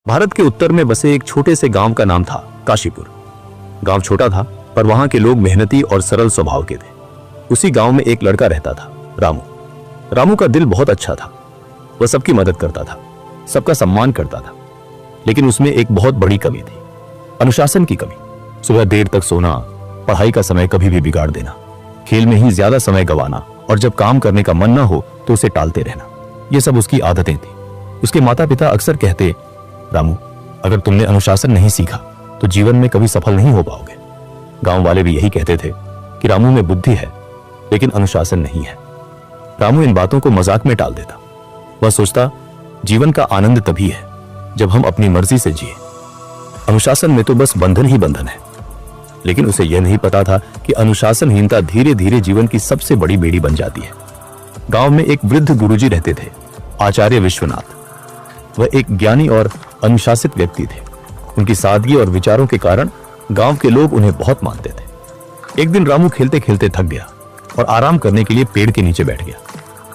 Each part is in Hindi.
भारत के उत्तर में बसे एक छोटे से गांव का नाम था काशीपुर। गांव छोटा था पर वहां के लोग मेहनती और सरल स्वभाव के थे। उसी गांव में एक लड़का रहता था, रामू। रामू का दिल बहुत अच्छा था। वह सबकी मदद करता था, सबका सम्मान करता था। लेकिन उसमें एक बहुत बड़ी कमी थी, अनुशासन की कमी। सुबह देर तक सोना, पढ़ाई का समय कभी भी बिगाड़ देना, खेल में ही ज्यादा समय गंवाना और जब काम करने का मन न हो तो उसे टालते रहना, ये सब उसकी आदतें थी। उसके माता पिता अक्सर कहते, रामू, अगर तुमने अनुशासन नहीं सीखा तो जीवन में कभी सफल नहीं हो पाओगे। गांव वाले भी यही कहते थे कि रामू में बुद्धि है लेकिन अनुशासन नहीं है। रामू इन बातों को मजाक में टाल देता। वह सोचता, जीवन का आनंद तभी है जब हम अपनी मर्जी से जिए। अनुशासन में तो बस बंधन ही बंधन है। लेकिन उसे यह नहीं पता था कि अनुशासनहीनता धीरे धीरे जीवन की सबसे बड़ी बेड़ी बन जाती है। गांव में एक वृद्ध गुरुजी रहते थे, आचार्य विश्वनाथ। वह एक ज्ञानी और अनुशासित व्यक्ति थे। उनकी सादगी और विचारों के कारण गांव के लोग उन्हें बहुत मानते थे। एक दिन रामू खेलते खेलते थक गया और आराम करने के लिए पेड़ के नीचे बैठ गया।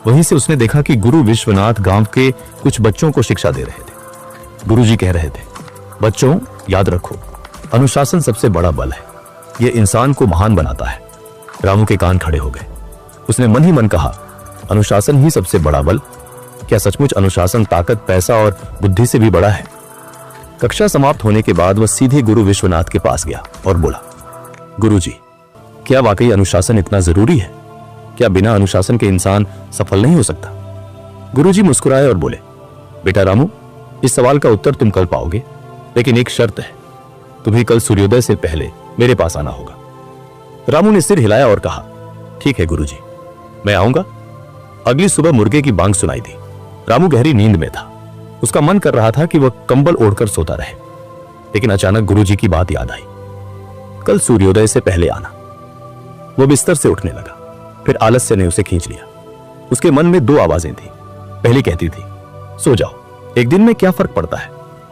वहीं से उसने देखा कि गुरु विश्वनाथ गांव के कुछ बच्चों को शिक्षा दे रहे थे। गुरुजी कह रहे थे, बच्चों, याद रखो, अनुशासन सबसे बड़ा बल है। यह इंसान को महान बनाता है। रामू के कान खड़े हो गए। उसने मन ही मन कहा, अनुशासन ही सबसे बड़ा बल? क्या सचमुच अनुशासन ताकत, पैसा और बुद्धि से भी बड़ा है? कक्षा समाप्त होने के बाद वह सीधे गुरु विश्वनाथ के पास गया और बोला, गुरुजी, क्या वाकई अनुशासन इतना जरूरी है? क्या बिना अनुशासन के इंसान सफल नहीं हो सकता? गुरुजी मुस्कुराए और बोले, बेटा रामू, इस सवाल का उत्तर तुम कल पाओगे, लेकिन एक शर्त है, तुम्हें कल सूर्योदय से पहले मेरे पास आना होगा। रामू ने सिर हिलाया और कहा, ठीक है गुरुजी, मैं आऊंगा। अगली सुबह मुर्गे की बांग सुनाई दी। रामू गहरी नींद में था। उसका मन कर रहा था कि वह कंबल ओढ़कर सोता रहे, लेकिन अचानक गुरुजी की बात याद आई, कल सूर्योदय से पहले आना। वह बिस्तर से उठने लगा, फिर आलस्य ने उसे खींच लिया। उसके मन में दो आवाजें थी। पहली कहती थी, सो जाओ, एक दिन में क्या फर्क पड़ता है।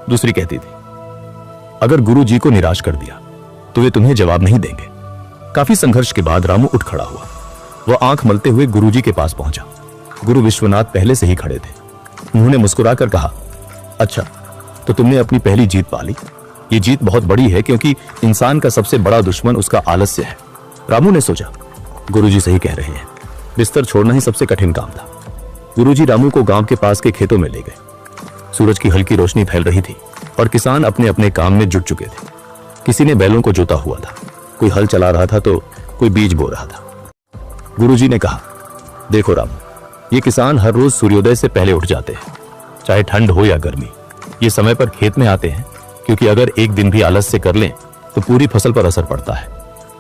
दूसरी कहती थी, अगर गुरुजी को निराश कर दिया तो वे तुम्हें जवाब नहीं देंगे। काफी संघर्ष के बाद रामू उठ खड़ा हुआ। वह आंख मलते हुए गुरुजी के पास पहुंचा। गुरु विश्वनाथ पहले से ही खड़े थे। उन्होंने मुस्कुराकर कहा, अच्छा, तो तुमने अपनी पहली जीत पा ली। ये जीत बहुत बड़ी है क्योंकि इंसान का सबसे बड़ा दुश्मन उसका आलस्य है। रामू ने सोचा, गुरुजी सही कह रहे हैं, बिस्तर छोड़ना ही सबसे कठिन काम था। गुरुजी रामू को गांव के पास के खेतों में ले गए। सूरज की हल्की रोशनी फैल रही थी और किसान अपने अपने काम में जुट चुके थे। किसी ने बैलों को जोता हुआ था, कोई हल चला रहा था तो कोई बीज बो रहा था। गुरुजी ने कहा, देखो रामू, ये किसान हर रोज सूर्योदय से पहले उठ जाते हैं, चाहे ठंड हो या गर्मी। ये समय पर खेत में आते हैं क्योंकि अगर एक दिन भी आलस्य कर लें तो पूरी फसल पर असर पड़ता है।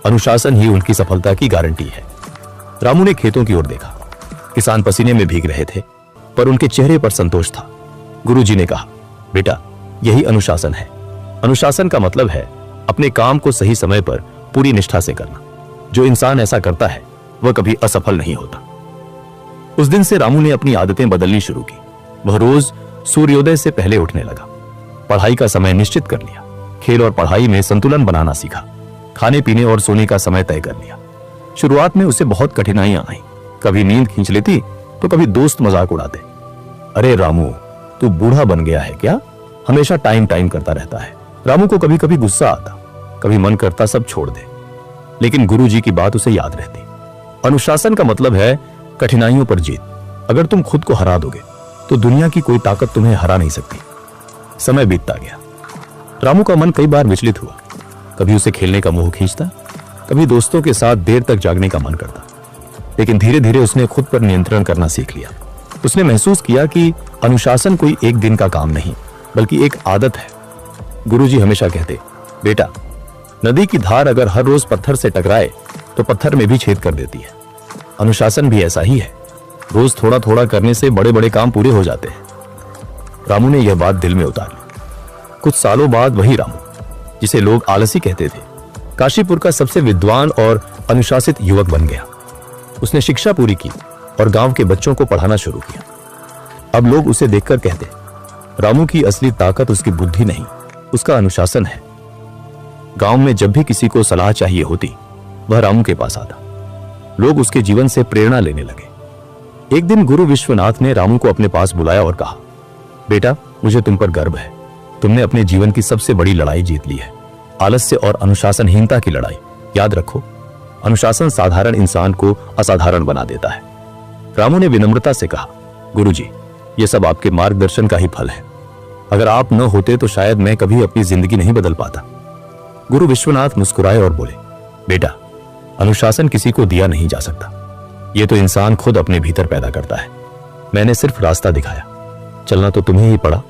अनुशासन ही उनकी सफलता की गारंटी है। रामू ने खेतों की ओर देखा। किसान पसीने में भीग रहे थे पर उनके चेहरे पर संतोष था। गुरुजी ने कहा, बेटा, यही अनुशासन है। अनुशासन का मतलब है अपने काम को सही समय पर पूरी निष्ठा से करना। जो इंसान ऐसा करता है वह कभी असफल नहीं होता। उस दिन से रामू ने अपनी आदतें बदलनी शुरू की। वह रोज सूर्योदय से पहले उठने लगा। पढ़ाई का समय निश्चित कर लिया। खेल और पढ़ाई में संतुलन बनाना सीखा। खाने पीने और सोने का समय तय कर लिया। शुरुआत में उसे बहुत कठिनाइयां आई। कभी नींद खींच लेती तो कभी दोस्त मजाक उड़ाते, अरे रामू, तू बूढ़ा बन गया है क्या? हमेशा टाइम टाइम करता रहता है। रामू को कभी कभी गुस्सा आता, कभी मन करता सब छोड़ दे, लेकिन गुरुजी की बात उसे याद रहती। अनुशासन का मतलब है कठिनाइयों पर जीत। अगर तुम खुद को हरा दोगे तो दुनिया की कोई ताकत तुम्हें हरा नहीं सकती। समय बीतता गया। रामू का मन कई बार विचलित हुआ। कभी उसे खेलने का मोह खींचता, कभी दोस्तों के साथ देर तक जागने का मन करता। लेकिन धीरे धीरे उसने खुद पर नियंत्रण करना सीख लिया। उसने महसूस किया कि अनुशासन कोई एक दिन का काम नहीं बल्कि एक आदत है। गुरुजी हमेशा कहते, बेटा, नदी की धार अगर हर रोज पत्थर से टकराए तो पत्थर में भी छेद कर देती है। अनुशासन भी ऐसा ही है। रोज थोड़ा थोड़ा करने से बड़े बड़े काम पूरे हो जाते हैं। रामू ने यह बात दिल में उतार ली। कुछ सालों बाद वही रामू, जिसे लोग आलसी कहते थे, काशीपुर का सबसे विद्वान और अनुशासित युवक बन गया। उसने शिक्षा पूरी की और गांव के बच्चों को पढ़ाना शुरू किया। अब लोग उसे देखकर कहते, रामू की असली ताकत उसकी बुद्धि नहीं, उसका अनुशासन है। गांव में जब भी किसी को सलाह चाहिए होती, वह रामू के पास आता। लोग उसके जीवन से प्रेरणा लेने लगे। एक दिन गुरु विश्वनाथ ने रामू को अपने पास बुलाया और कहा, बेटा, मुझे तुम पर गर्व है। तुमने अपने जीवन की सबसे बड़ी लड़ाई जीत ली है, आलस्य और अनुशासनहीनता की लड़ाई। याद रखो, अनुशासन साधारण इंसान को असाधारण बना देता है। रामू ने विनम्रता से कहा, गुरुजी, ये सब आपके मार्गदर्शन का ही फल है। अगर आप न होते तो शायद मैं कभी अपनी जिंदगी नहीं बदल पाता। गुरु विश्वनाथ मुस्कुराए और बोले, बेटा, अनुशासन किसी को दिया नहीं जा सकता, ये तो इंसान खुद अपने भीतर पैदा करता है। मैंने सिर्फ रास्ता दिखाया, चलना तो तुम्हें ही पड़ा।